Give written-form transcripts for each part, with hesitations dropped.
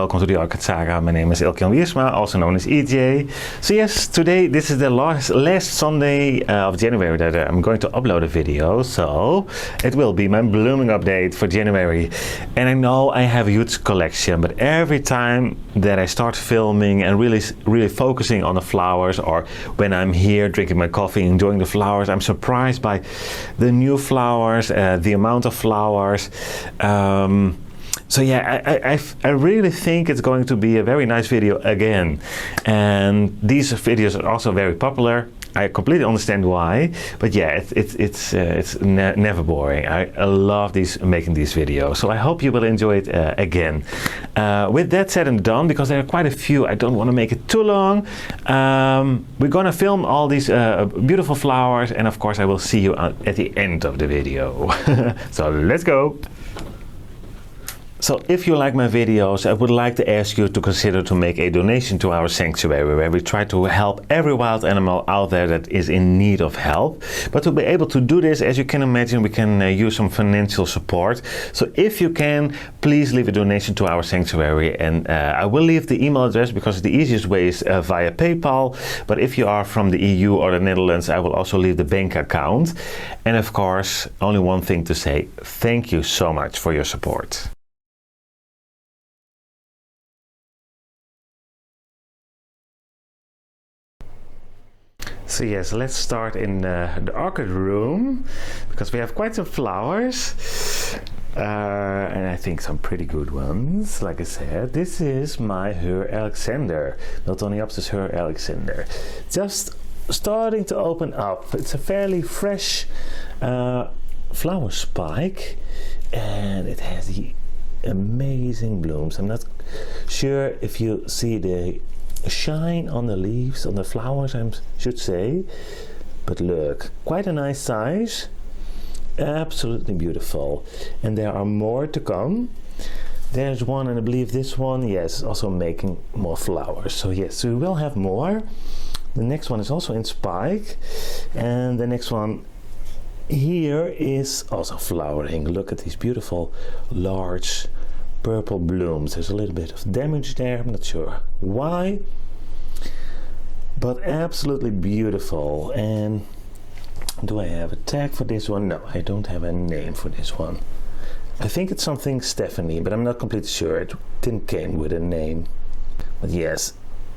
welcome to the Orchid Saga. My name is ELHO Brussel, also known as EJ. So yes, today this is the last Sunday of January that I'm going to upload a video. So it will be my blooming update for January. And I know I have a huge collection, but every time that I start filming and really focusing on the flowers, or when I'm here drinking my coffee, enjoying the flowers, I'm surprised by the new flowers, the amount of flowers. So yeah, I really think it's going to be a very nice video again. And these videos are also very popular. I completely understand why, but yeah, it's never boring. I love making these videos, so I hope you will enjoy it again. With that said and done, because there are quite a few, I don't want to make it too long. We're gonna film all these beautiful flowers, and of course I will see you at the end of the video. So let's go. So if you like my videos, I would like to ask you to consider to make a donation to our sanctuary, where we try to help every wild animal out there that is in need of help. But to be able to do this, as you can imagine, we can use some financial support. So if you can, please leave a donation to our sanctuary, and I will leave the email address because the easiest way is via PayPal. But if you are from the EU or the Netherlands, I will also leave the bank account. And of course, only one thing to say: thank you so much for your support. So yes, let's start in the orchid room, because we have quite some flowers, and I think some pretty good ones. Like I said, this is my Her Alexander, Watermeter Her Alexander. Just starting to open up. It's a fairly fresh flower spike, and it has the amazing blooms. I'm not sure if you see the shine on the leaves, on the flowers, I should say, but look, quite a nice size, absolutely beautiful. And there are more to come. There's one, and I believe this one, yes, also making more flowers. So yes, we will have more. The next one is also in spike, and the next one here is also flowering. Look at these beautiful large purple blooms. There's a little bit of damage there, I'm not sure why, but absolutely beautiful. And do I have a tag for this one? No, I don't have a name for this one. I think it's something Stephanie, but I'm not completely sure. It didn't came with a name. But yes,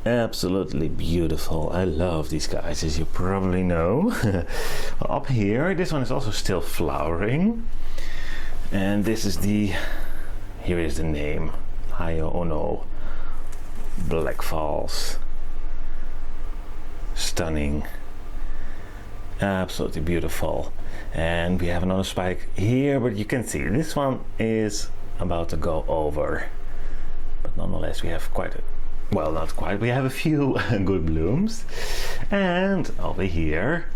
absolutely beautiful. I love these guys, as you probably know. Up here, this one is also still flowering, and this is the, here is the name, Ono Black Falls. Stunning, absolutely beautiful. And we have another spike here, but you can see this one is about to go over. But nonetheless, we have quite a, well, not quite, we have a few good blooms. And over here,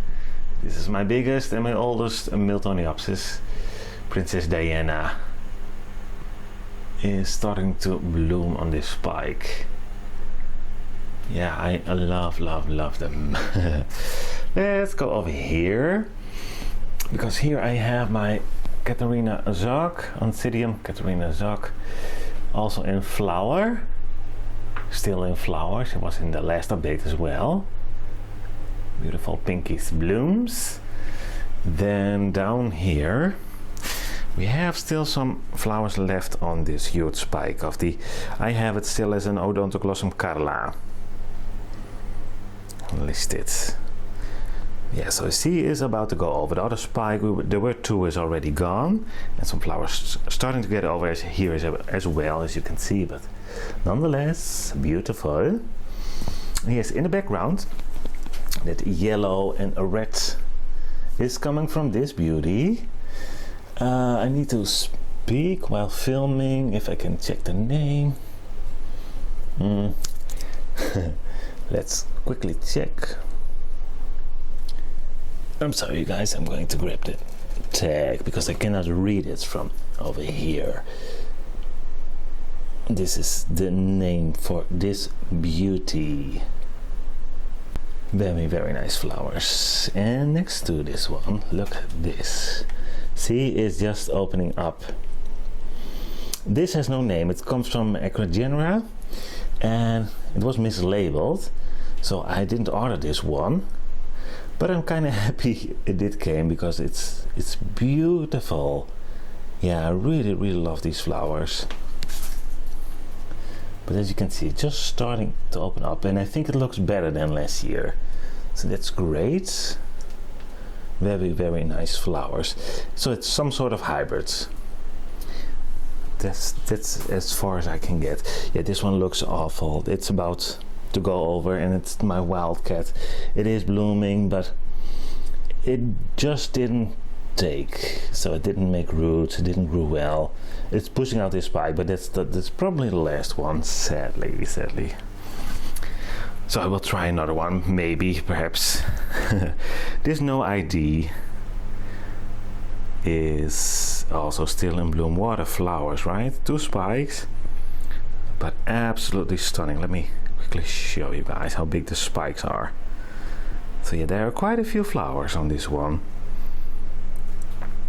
this is my biggest and my oldest Phalaenopsis, Princess Diana, is starting to bloom on this spike. Yeah, I love them. Let's go over here, because here I have my Katharina Zog, Oncidium Katharina Zog, also in flower, still in flower. She was in the last update as well. Beautiful pinkish blooms. Then down here we have still some flowers left on this huge spike of the, I have it still as an Odontoglossum Carla listed. Yeah, so she is about to go over. The other spike, there were two, is already gone, and some flowers starting to get over here as well, as you can see, but nonetheless beautiful. Yes, in the background, that yellow and a red is coming from this beauty. I need to speak while filming, if I can check the name. Let's quickly check. I'm sorry, you guys, I'm going to grab the tag because I cannot read it from over here. This is the name for this beauty. Very, very nice flowers. And next to this one, look at this. See, it's just opening up. This has no name. It comes from Januari and it was mislabeled, so I didn't order this one. But I'm kind of happy it did came because it's beautiful. Yeah, I really love these flowers. But as you can see, it's just starting to open up, and I think it looks better than last year. So that's great. Very nice flowers. So it's some sort of hybrids. That's as far as I can get. Yeah, this one looks awful. It's about to go over, and it's my wildcat. It is blooming, but it just didn't take, so it didn't make roots, it didn't grow well. It's pushing out this spike, but that's probably the last one, sadly. So I will try another one, maybe, perhaps. This no ID is also still in bloom. Water flowers, right? 2 spikes, but absolutely stunning. Let me quickly show you guys how big the spikes are. So yeah, there are quite a few flowers on this one.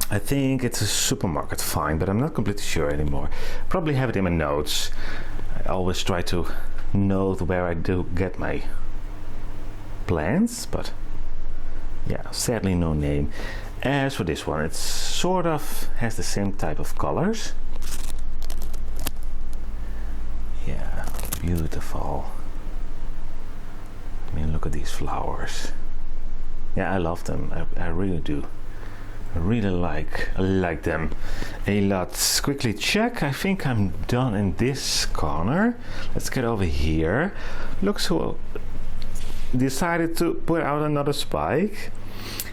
I think it's a supermarket find, but I'm not completely sure anymore. Probably have it in my notes. I always try to note where I do get my plants, but yeah, sadly no name. As for this one, it sort of has the same type of colors. Yeah, beautiful. I mean, look at these flowers. Yeah, I love them. I really do. I really like them a lot. Quickly check. I think I'm done in this corner. Let's get over here. Looks who decided to put out another spike.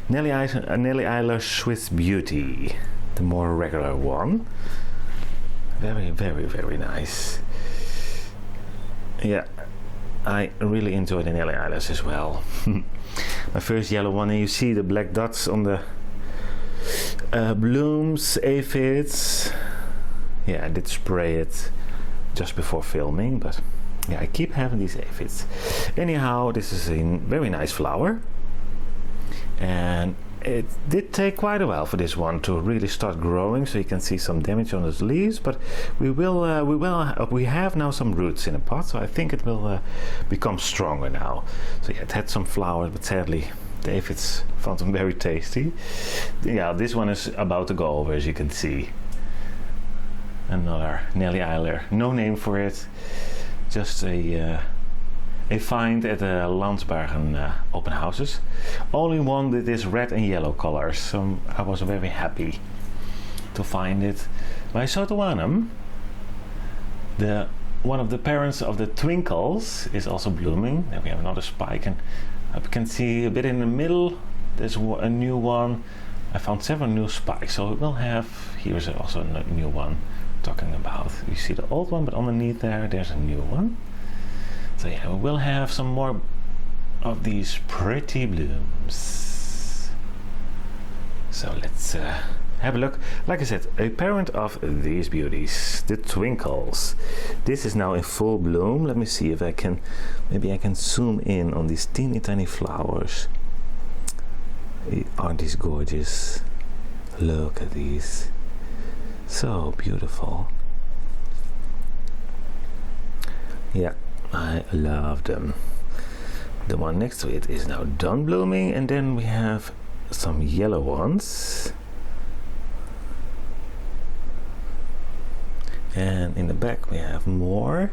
Nelly Eiler Swiss Beauty, the more regular one. Very nice. Yeah, I really enjoy the Nelly Eilers as well. My first yellow one, and you see the black dots on the blooms, aphids. Yeah, I did spray it just before filming, but yeah, I keep having these aphids. Anyhow, this is a very nice flower, and it did take quite a while for this one to really start growing, so you can see some damage on its leaves, but we have now some roots in the pot, so I think it will become stronger now. So yeah, it had some flowers, but sadly the aphids found them very tasty. Yeah, this one is about to go over, as you can see. Another Nelly Eiler, no name for it, just a find at the Landsbergen open houses. Only one with this red and yellow colors, so I was very happy to find it. By Sotowanum, one of the parents of the Twinkles is also blooming. Then we have another spike, and you can see a bit in the middle there's a new one. I found several new spikes, so we'll have, here's also a new one talking about. You see the old one, but underneath there's a new one. So yeah, we will have some more of these pretty blooms. So let's have a look. Like I said, a parent of these beauties, the Twinkles. This is now in full bloom. Let me see if I can, maybe I can zoom in on these teeny tiny flowers. Aren't these gorgeous? Look at these. So beautiful. Yeah, I love them. The one next to it is now done blooming, and then we have some yellow ones. And in the back we have more.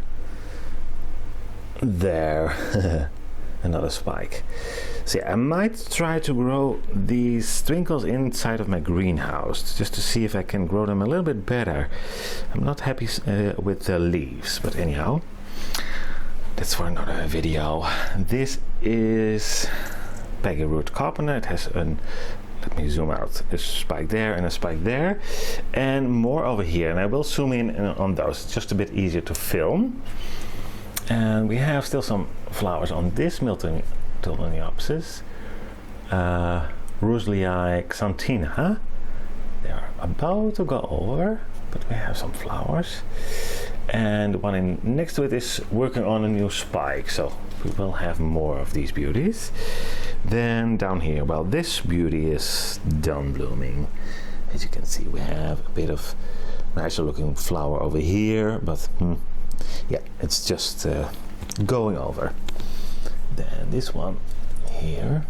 There. Another spike. So yeah, I might try to grow these Twinkles inside of my greenhouse just to see if I can grow them a little bit better. I'm not happy with the leaves, but anyhow, that's for another video. This is Peggy Root Carpenter. It has an, let me zoom out, a spike there and a spike there, and more over here, and I will zoom in on those. It's just a bit easier to film. And we have still some flowers on this Phalaenopsis. Ruslii xanthina. They are about to go over, but we have some flowers. And the one next to it is working on a new spike, so we will have more of these beauties. Then down here, well, this beauty is done blooming. As you can see, we have a bit of nicer looking flower over here, but yeah, it's just going over. Then this one here,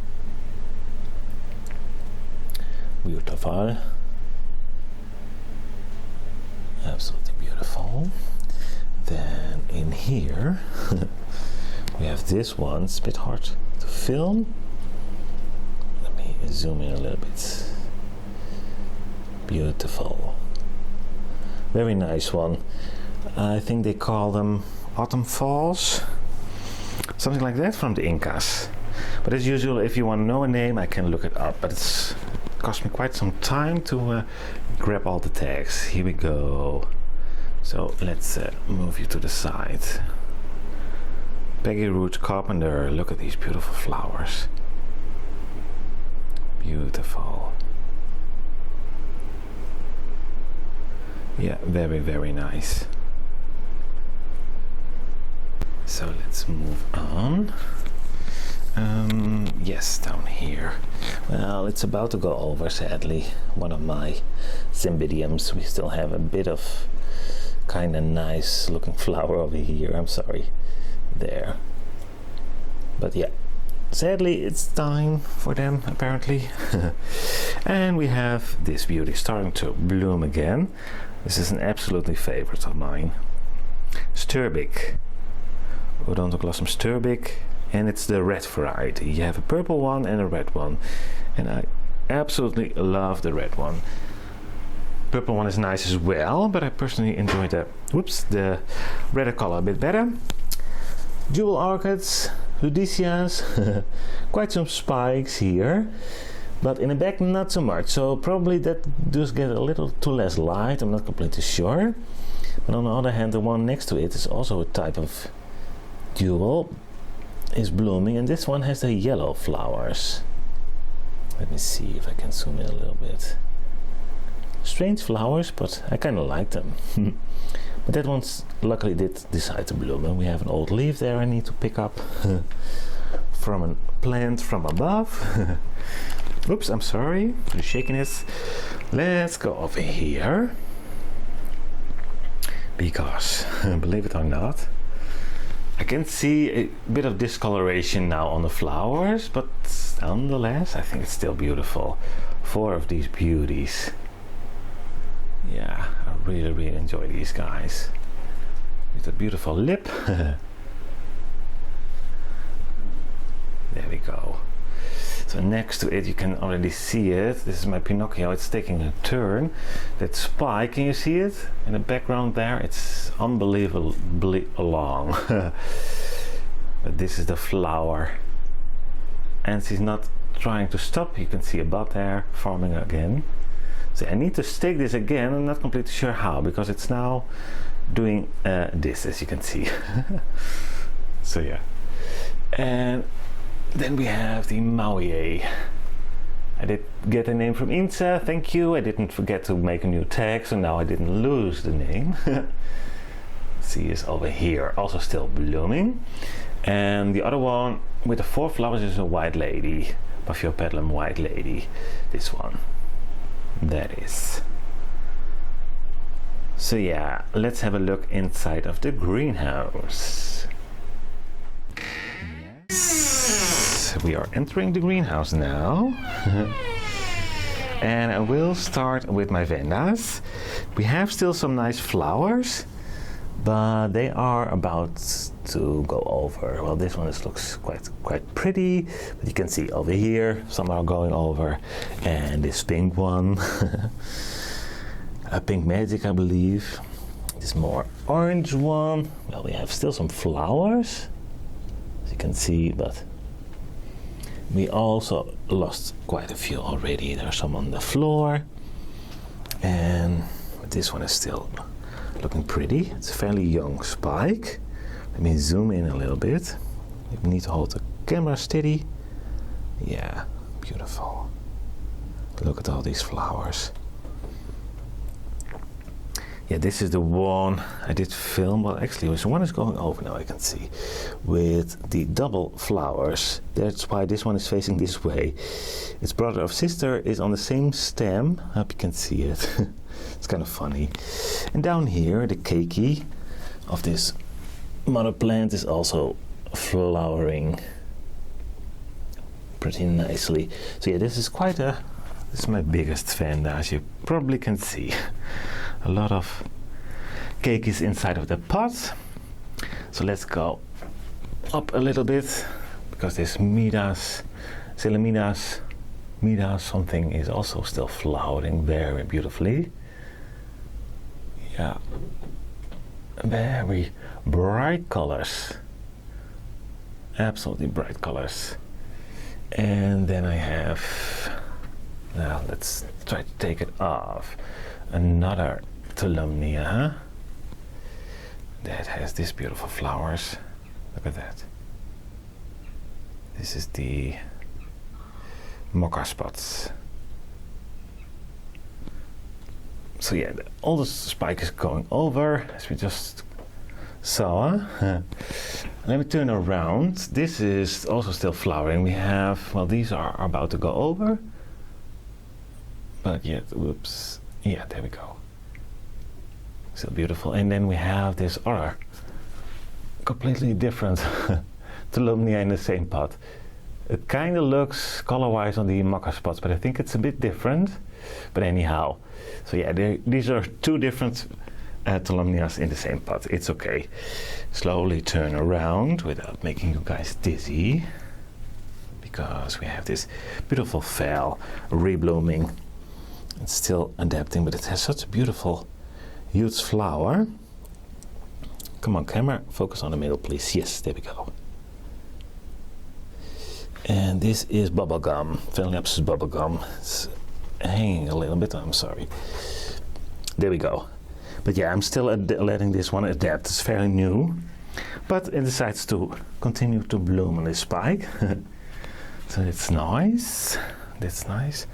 beautiful, absolutely beautiful. Then in here we have this one. It's a bit hard to film. Let me zoom in a little bit. Beautiful, very nice one. I think they call them autumn falls, something like that, from the Incas. But as usual, if you want to know a name, I can look it up, but it's cost me quite some time to grab all the tags. Here we go. So let's move you to the side. Peggy Root Carpenter, look at these beautiful flowers. Beautiful. Yeah, very, very nice. So let's move on. Yes, down here. Well, it's about to go over, sadly. One of my Cymbidiums. We still have a bit of kind of nice looking flower over here. I'm sorry. There. But yeah, sadly it's time for them, apparently. And we have this beauty starting to bloom again. This is an absolutely favorite of mine. Sturbic. Odontoglossum sturbic. And it's the red variety. You have a purple one and a red one. And I absolutely love the red one. Purple one is nice as well, but I personally enjoy the red color a bit better. Jewel orchids, Ludicias, quite some spikes here, but in the back not so much, so probably that does get a little too less light, I'm not completely sure. But on the other hand, the one next to it is also a type of jewel, is blooming, and this one has the yellow flowers. Let me see if I can zoom in a little bit. Strange flowers, but I kind of like them. But that one's luckily did decide to bloom, and we have an old leaf there I need to pick up from a plant from above. Oops, I'm sorry for the shakiness. Let's go over here, because believe it or not, I can see a bit of discoloration now on the flowers, but nonetheless I think it's still beautiful. 4 of these beauties. Yeah, I really, really enjoy these guys. With a beautiful lip. There we go. So next to it, you can already see it. This is my Pinocchio. It's taking a turn. That spike, can you see it? In the background there, it's unbelievably long. But this is the flower. And she's not trying to stop. You can see a bud there forming again. So I need to stake this again. I'm not completely sure how, because it's now doing this, as you can see. So yeah. And then we have the Maui. I did get a name from Insa, thank you. I didn't forget to make a new tag, so now I didn't lose the name. See, is over here, also still blooming. And the other one with the 4 flowers is a white lady, Paphiopedilum white lady. This one. That is. So yeah, let's have a look inside of the greenhouse. Yes, we are entering the greenhouse now. And I will start with my Vendas. We have still some nice flowers, but they are about to go over. Well, this one looks quite pretty, but you can see over here some are going over, and this pink one, a pink magic, I believe. This more orange one. Well, we have still some flowers, as you can see, but we also lost quite a few already. There are some on the floor, and this one is still looking pretty. It's a fairly young spike. Let me zoom in a little bit. You need to hold the camera steady. Yeah, beautiful. Look at all these flowers. Yeah, this is the one I did film. Well, actually, one is going over now, I can see, with the double flowers. That's why this one is facing this way. Its brother or sister is on the same stem. I hope you can see it. It's kind of funny. And down here, the keiki of this mother plant is also flowering pretty nicely. So yeah, this is this is my biggest fan, as you probably can see. A lot of keikis inside of the pot. So let's go up a little bit, because this Midas something is also still flowering very beautifully. Yeah, very bright colors, absolutely bright colors. And then I have, now let's try to take it off, another Tulumnia that has these beautiful flowers. Look at that. This is the mocha spots. So yeah, all the spike is going over, as we just saw. Let me turn around. This is also still flowering. We have, well, these are about to go over, but yet, whoops, yeah, there we go. Still beautiful. And then we have this other completely different Tulumnia in the same pot. It kind of looks color-wise on the mocha spots, but I think it's a bit different. But anyhow, so yeah, these are two different Tulumnias in the same pot. It's okay. Slowly turn around without making you guys dizzy, because we have this beautiful phal reblooming. It's still adapting, but it has such a beautiful, huge flower. Come on, camera, focus on the middle, please. Yes, there we go. And this is bubblegum, Phalaenopsis bubblegum. It's hanging a little bit, I'm sorry. There we go. But yeah, I'm still letting this one adapt. It's fairly new, but it decides to continue to bloom on this spike. So it's nice. That's nice.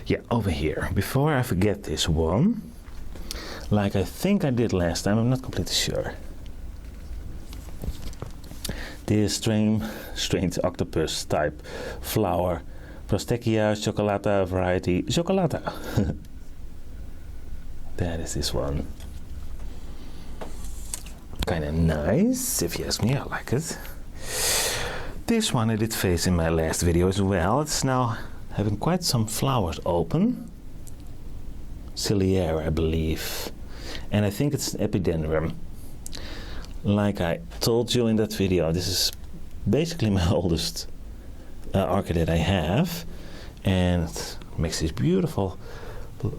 Yeah, over here, before I forget this one, like I think I did last time, I'm not completely sure. This strange octopus type flower, Prostechia chocolata variety chocolata. That is this one. Kind of nice, if you ask me. I like it. This one I did face in my last video as well. It's now having quite some flowers open. Ciliare, I believe. And I think it's an epidendrum. Like I told you in that video, this is basically my oldest orchid that I have, and it makes this beautiful,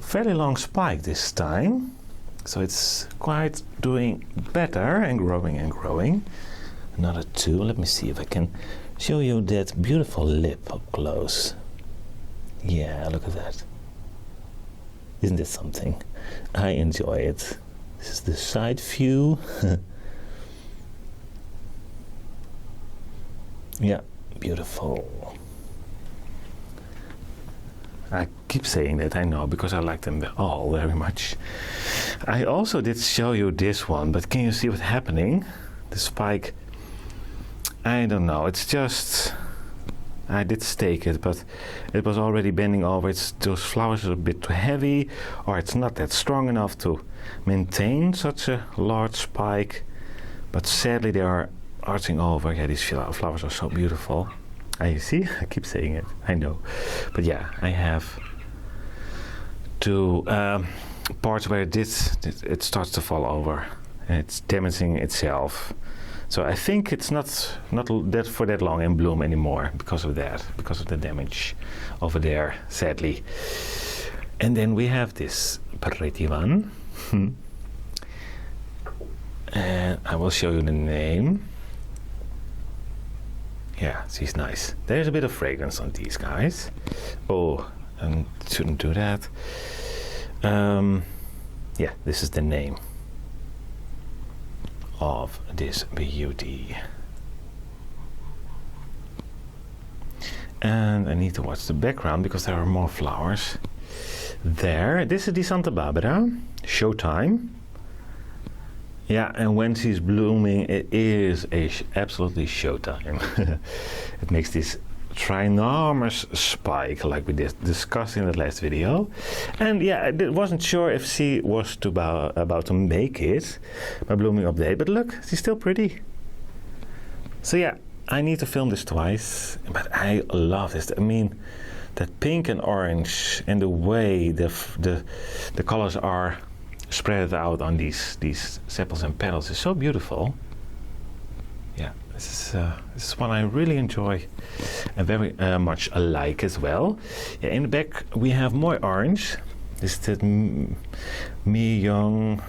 fairly long spike this time. So it's quite doing better and growing and growing. Another two. Let me see if I can show you that beautiful lip up close. Yeah, look at that. Isn't it something? I enjoy it. This is the side view. Yeah, beautiful. I keep saying that, I know, because I like them all very much. I also did show you this one, but can you see what's happening? The spike, I don't know, it's just, I did stake it, but it was already bending over. Those flowers are a bit too heavy, or it's not that strong enough to maintain such a large spike, but sadly they are arching over. Yeah, these flowers are so beautiful. You see, I keep saying it, I know. But yeah, I have two parts where it starts to fall over and it's damaging itself. So I think it's not that for that long in bloom anymore because of that, because of the damage over there, sadly. And then we have this pretty one. And I will show you the name. Yeah, she's nice. There's a bit of fragrance on these guys. Oh, I shouldn't do that. Yeah, this is the name of this beauty. And I need to watch the background because there are more flowers there. This is the Santa Barbara, Showtime. Yeah, and when she's blooming, it is absolutely showtime. It makes this trinormous spike like we discussed in the last video. And yeah, I wasn't sure if she was about to make it, my blooming update, but look, she's still pretty. So yeah, I need to film this twice, but I love this. I mean, that pink and orange and the way the colors are spread out on these sepals and petals is so beautiful. Yeah, this is one I really enjoy and very much like as well. Yeah, in the back we have more orange. This is the Mi-young.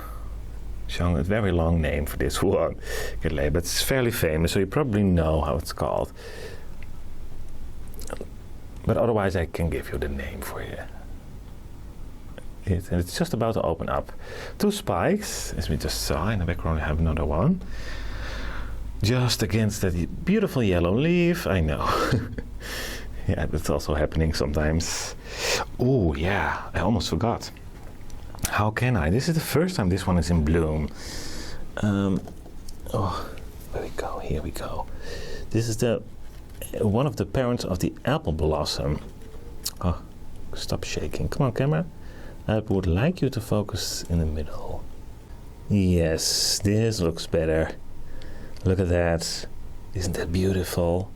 A very long name for this one, but it's fairly famous, so you probably know how it's called. But otherwise, I can give you the name for you. And it's just about to open up. 2 spikes, as we just saw. In the background, I have another one. Just against that beautiful yellow leaf. I know. Yeah, that's also happening sometimes. Oh, yeah, I almost forgot. How can I? This is the first time this one is in bloom. Oh, there we go. Here we go. This is one of the parents of the apple blossom. Oh, stop shaking. Come on, camera. I would like you to focus in the middle. Yes, this looks better. Look at that. Isn't that beautiful?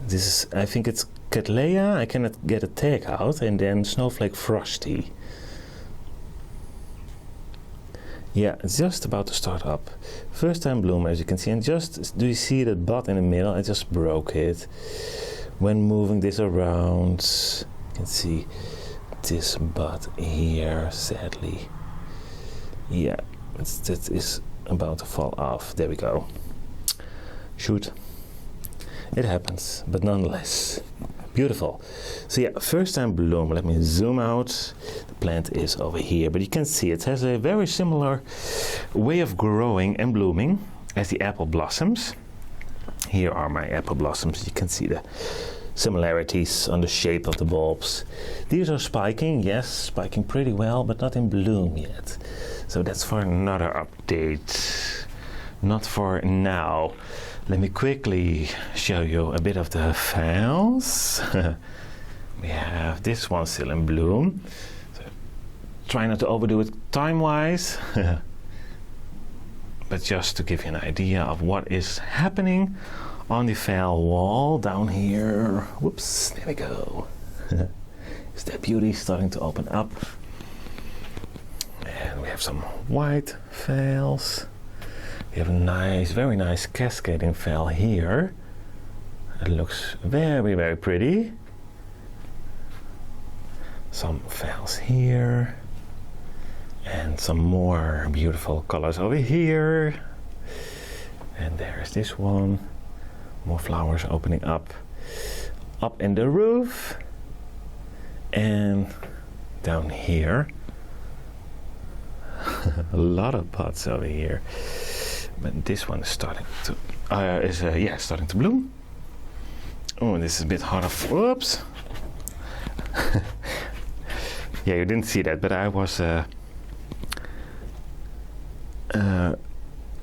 This is, I think it's Cattleya. I cannot get a tag out. And then Snowflake Frosty. Yeah, it's just about to start up. First time bloom, as you can see. And just, do you see that bud in the middle? I just broke it. When moving this around, you can see this bud here, sadly. Yeah, that is about to fall off. There we go. Shoot. It happens, but nonetheless. Beautiful. So yeah, first time bloom. Let me zoom out. The plant is over here, but you can see it has a very similar way of growing and blooming as the apple blossoms. Here are my apple blossoms. You can see the similarities on the shape of the bulbs. These are spiking, yes, spiking pretty well, but not in bloom yet. So that's for another update. Not for now. Let me quickly show you a bit of the files. We have this one still in bloom. So try not to overdo it time-wise. But just to give you an idea of what is happening on the file wall down here. Whoops, there we go. Is that beauty starting to open up? And we have some white files. We have a nice, very nice cascading file here. It looks very, very pretty. Some files here. And some more beautiful colors over here. And there's this one. More flowers opening up in the roof. And down here. A lot of pots over here. But this one is starting to starting to bloom. Oh, this is a bit harder. Whoops. Yeah, you didn't see that, but I was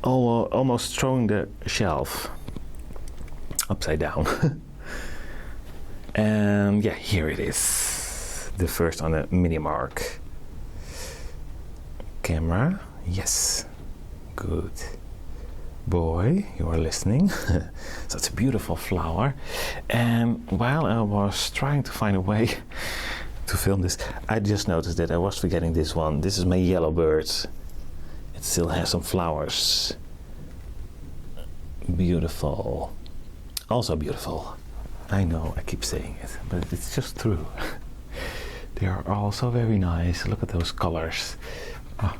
almost throwing the shelf upside down. And yeah, here it is. The first on the mini mark. Camera, yes. Good. Boy, you are listening. So it's a beautiful flower. And while I was trying to find a way to film this, I just noticed that I was forgetting this one. This is my yellow bird. It still has some flowers. Beautiful. Also beautiful. I know, I keep saying it, but it's just true. They are also very nice. Look at those colors. Oh.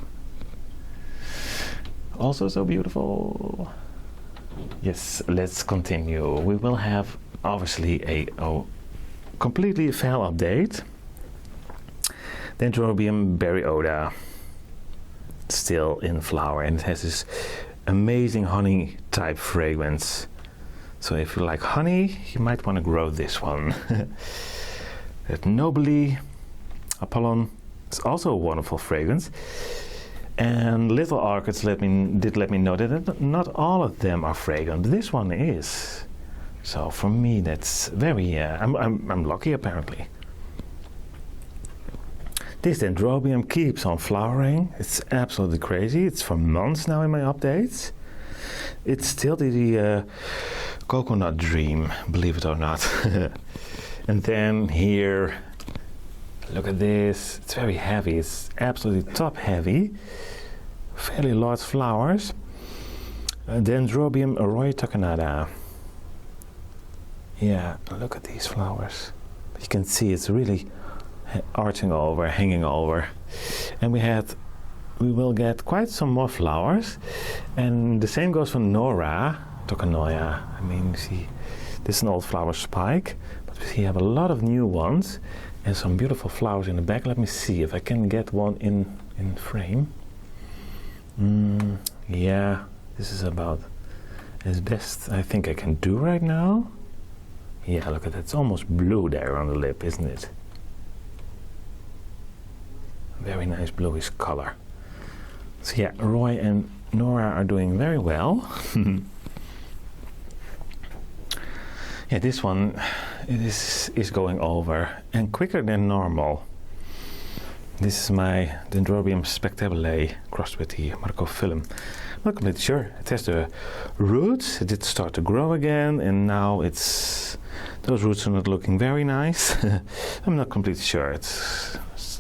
Also so beautiful. Yes, let's continue. We will have obviously a completely file update. Dendrobium Berryoda, still in flower, and it has this amazing honey type fragrance. So if you like honey, you might want to grow this one. That Nobly Apollon is also a wonderful fragrance. And Little Orchids let me know that not all of them are fragrant. This one is. So for me, that's very. I'm lucky apparently. This Dendrobium keeps on flowering. It's absolutely crazy. It's for months now in my updates. It's still the coconut dream, believe it or not. And then here, look at this. It's very heavy. It's absolutely top heavy. Fairly large flowers. Dendrobium roytocanada. Yeah, look at these flowers. You can see it's really arching over, hanging over. And we will get quite some more flowers. And the same goes for Nora Tocanoia. I mean, you see, this is an old flower spike, but we have a lot of new ones and some beautiful flowers in the back. Let me see if I can get one in frame. Yeah, this is about as best I think I can do right now. Yeah, look at that. It's almost blue there on the lip, isn't it? Very nice bluish color. So yeah, Roy and Nora are doing very well. Yeah, this one is going over and quicker than normal. This is my Dendrobium spectabile crossed with the Marcophyllum. I'm not completely sure. It has the roots. It did start to grow again, and now those roots are not looking very nice. I'm not completely sure. It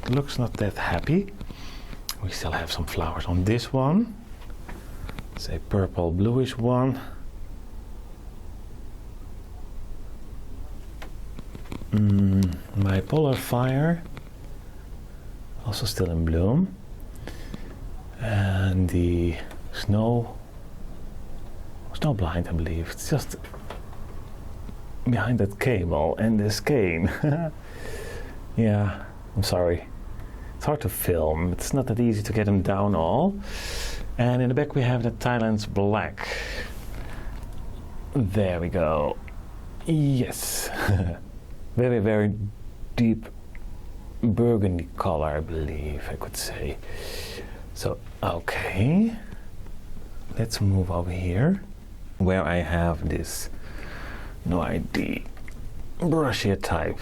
looks not that happy. We still have some flowers on this one. It's a purple bluish one. My polar fire, also still in bloom. And the snow blind, I believe. It's just behind that cable and this cane. Yeah, I'm sorry. It's hard to film. It's not that easy to get them down all. And in the back we have the Thailand's black. There we go. Yes. Very, very deep burgundy color, I believe I could say. So, okay. Let's move over here where I have this no ID brushia type.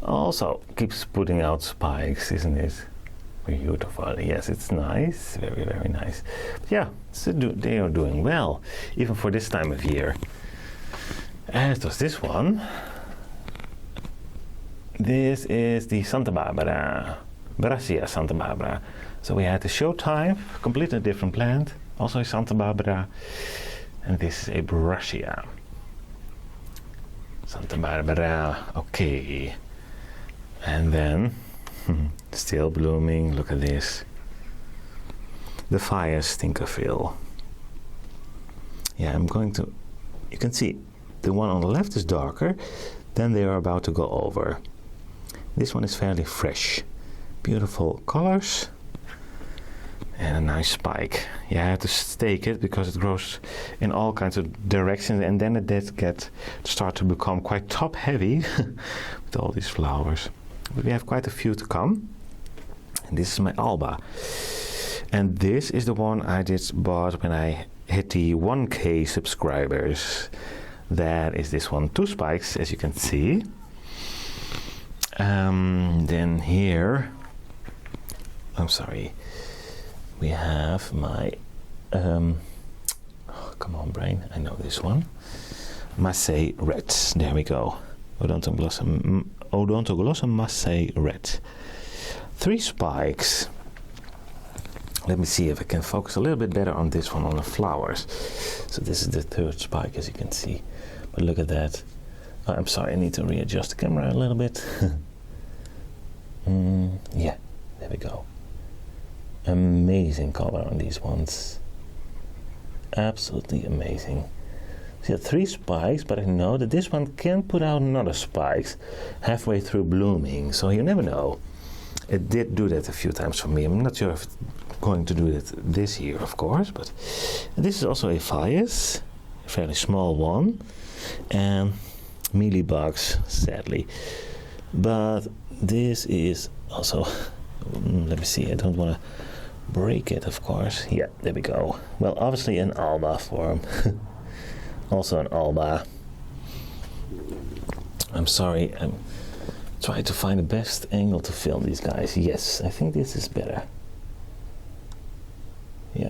Also keeps putting out spikes, isn't it? Beautiful. Yes, it's nice. Very, very nice. But yeah, so they are doing well, even for this time of year. As does this one. This is the Santa Barbara, Brassia Santa Barbara. So we had the show type, completely different plant, also a Santa Barbara. And this is a Brassia. Santa Barbara, okay. And then, still blooming, look at this. The fire Stinkerville. Yeah, you can see, the one on the left is darker, then they are about to go over. This one is fairly fresh. Beautiful colors. And a nice spike. Yeah, I have to stake it because it grows in all kinds of directions, and then it did start to become quite top heavy with all these flowers. But we have quite a few to come. And this is my Alba. And this is the one I bought when I hit the 1K subscribers. That is this one. 2 spikes, as you can see. Then here, I'm sorry, we have my, come on brain, I know this one. Massey Red, there we go. Odontoglossum Massey Red. 3 spikes. Let me see if I can focus a little bit better on this one, on the flowers. So this is the 3rd spike, as you can see. But look at that. Oh, I'm sorry, I need to readjust the camera a little bit. Yeah, there we go. Amazing color on these ones. Absolutely amazing. So 3 spikes, but I know that this one can put out another spikes halfway through blooming, so you never know. It did do that a few times for me. I'm not sure if it's going to do it this year, of course, but this is also a Phaeus, a fairly small one, and mealybugs, sadly. But this is also, let me see, I don't want to break it, of course. Yeah, there we go. Well, obviously an Alba form. Also an Alba. I'm sorry, I'm trying to find the best angle to film these guys. Yes, I think this is better. Yeah.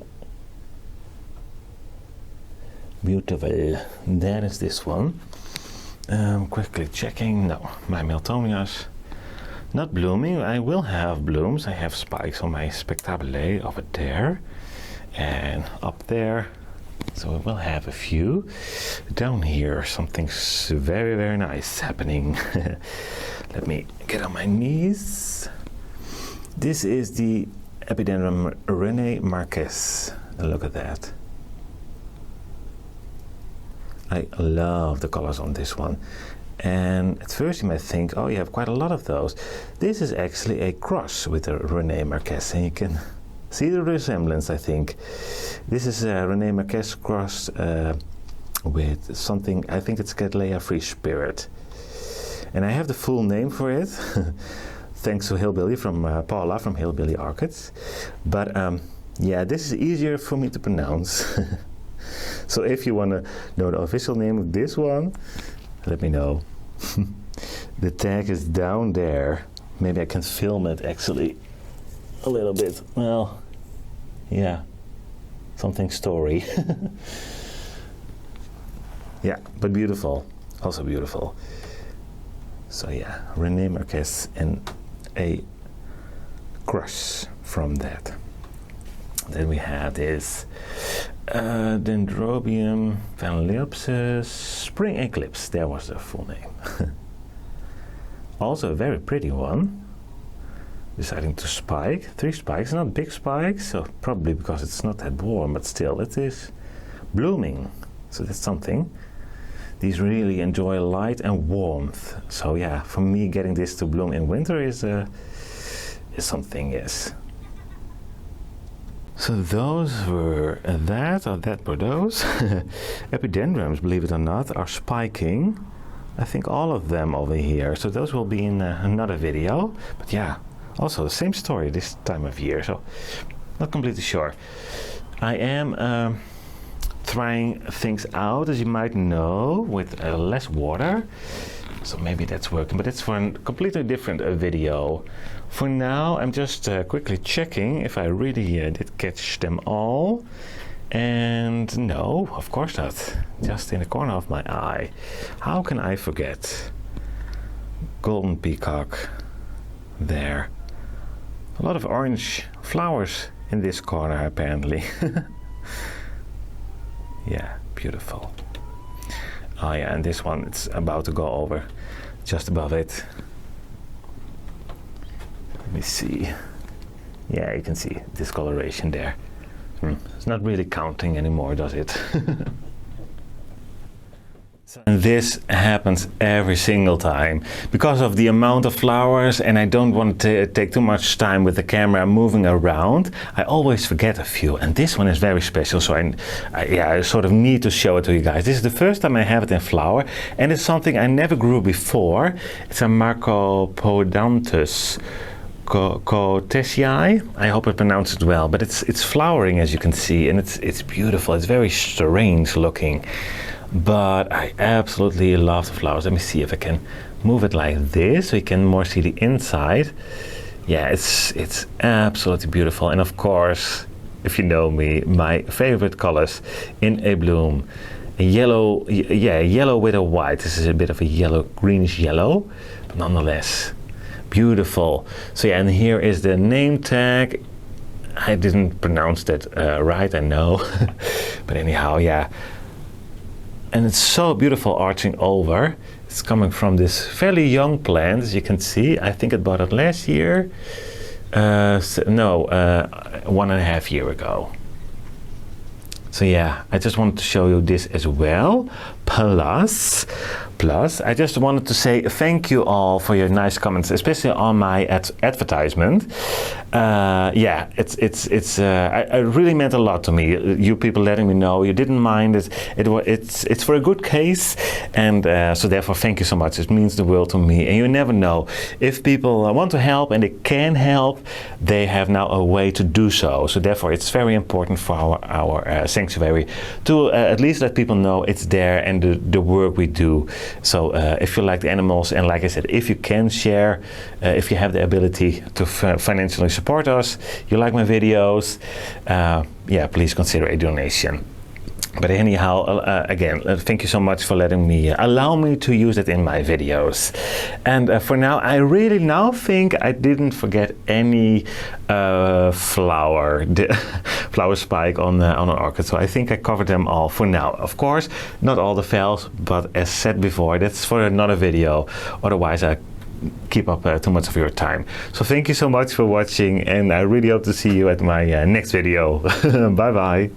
Beautiful. That is this one. Quickly checking. No, my Miltonias not blooming. I will have blooms. I have spikes on my spectabile over there and up there. So we will have a few. Down here, something's very, very nice happening. Let me get on my knees. This is the Epidendrum René Marquez. Look at that. I love the colors on this one. And at first you might think, oh, you have quite a lot of those. This is actually a cross with the René Marquez, and you can see the resemblance, I think. This is a René Marquez cross with something, I think it's Cattleya Free Spirit. And I have the full name for it, thanks to Hillbilly from Paula from Hillbilly Orchids. But yeah, this is easier for me to pronounce. So if you want to know the official name of this one, let me know. The tag is down there. Maybe I can film it actually a little bit. Well, yeah, something story. Yeah, but beautiful, also beautiful. So yeah, René Marquez and a crush from that. Then we have this Dendrobium, Phalaenopsis, Spring Eclipse. There was the full name. Also a very pretty one. Deciding to spike. 3 spikes, not big spikes, so probably because it's not that warm, but still it is blooming. So that's something. These really enjoy light and warmth. So yeah, for me getting this to bloom in winter is something, yes. So those were that were those. Epidendrums, believe it or not, are spiking. I think all of them over here. So those will be in another video. But yeah, also the same story this time of year. So not completely sure. I am trying things out, as you might know, with less water. So maybe that's working, but it's for a completely different video. For now, I'm just quickly checking if I really did catch them all. And no, of course not. Just in the corner of my eye. How can I forget? Golden peacock there. A lot of orange flowers in this corner, apparently. Yeah, beautiful. Oh yeah, and this one, it's about to go over, just above it. Let me see. Yeah, you can see discoloration there. It's not really counting anymore, does it? And this happens every single time because of the amount of flowers, and I don't want to take too much time with the camera moving around. I always forget a few, and this one is very special, so I sort of need to show it to you guys. This is the first time I have it in flower, and it's something I never grew before. It's a Macropodontus Cotesii. I hope I pronounced it well, but it's flowering, as you can see, and it's beautiful. It's very strange looking. But I absolutely love the flowers. Let me see if I can move it like this so you can more see the inside. Yeah, it's absolutely beautiful. And of course, if you know me, my favorite colors in a bloom. A yellow, yeah, yellow with a white. This is a bit of a yellow, greenish yellow, but nonetheless, beautiful. So yeah, and here is the name tag. I didn't pronounce that right, I know. But anyhow, yeah. And it's so beautiful arching over. It's coming from this fairly young plant, as you can see. I think I bought it last year. 1.5 years ago. So yeah, I just wanted to show you this as well. Plus, I just wanted to say thank you all for your nice comments, especially on my advertisement. yeah, I really meant a lot to me. You people letting me know you didn't mind it. It's for a good case, and so therefore thank you so much. It means the world to me. And you never know, if people want to help and they can help, they have now a way to do so. So therefore it's very important for our sanctuary to at least let people know it's there and the work we do. So if you like the animals, and like I said, if you can share, if you have the ability to financially support us, you like my videos, yeah, please consider a donation. But anyhow, again, thank you so much for letting me, allow me to use it in my videos. And for now, I really now think I didn't forget any flower spike on an orchid. So I think I covered them all for now. Of course, not all the phals, but as said before, that's for another video. Otherwise, I keep up too much of your time. So thank you so much for watching, and I really hope to see you at my next video. Bye bye.